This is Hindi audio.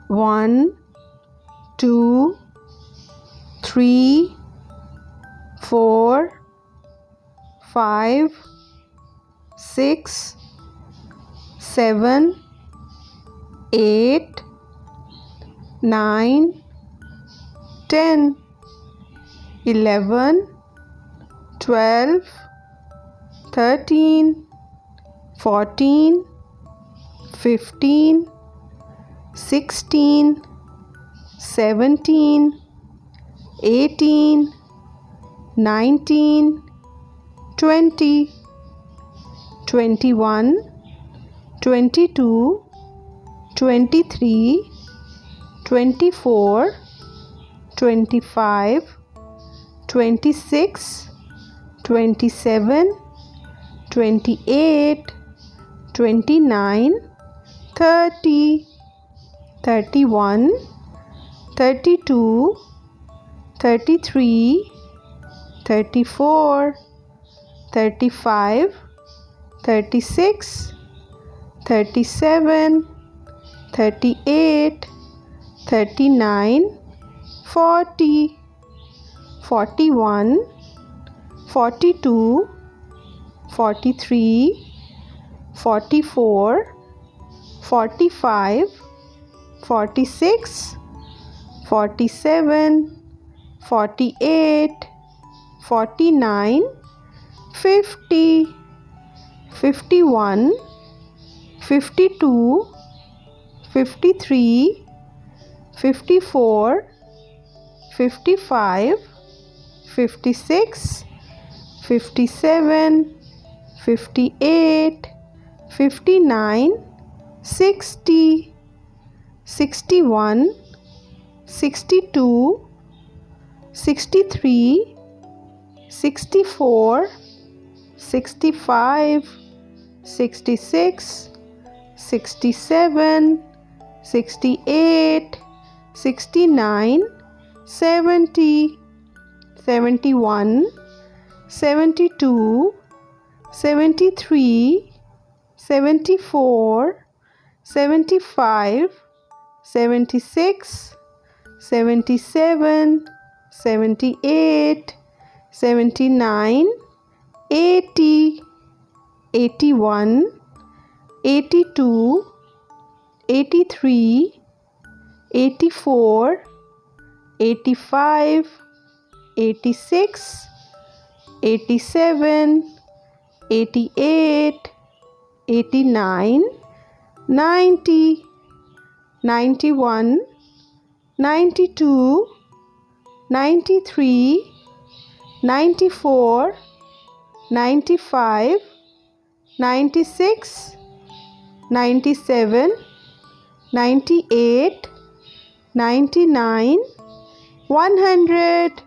1, 2, 3, 4, 5, 6, 7, 8, 9, 10, 11, 12, 13, 14, 15, 16, 17, 18, 19, 20, 21, 22, 23, 24, 25, 26, 27, 28, 29, 30, 31, 32, 33, 34, 35, 36, 37, 38, 39, 40, 41, 42, 43, 44, 45, 46, 47, 48, 49, 50, 51, 52, 53, 54, 55, 56, 57, 58, 59, 60, 61, 62, 63, 64, 65, 66, 67, 68, 69, 70, 71, 72, 73, 74, 75, 76, 77, 78, 79, 80, 81, 82, 83, 84, 85, 86, 87, 88, 89, 90, 91, 92, 93, 94, 95, 96, 97, 98, 99, 100.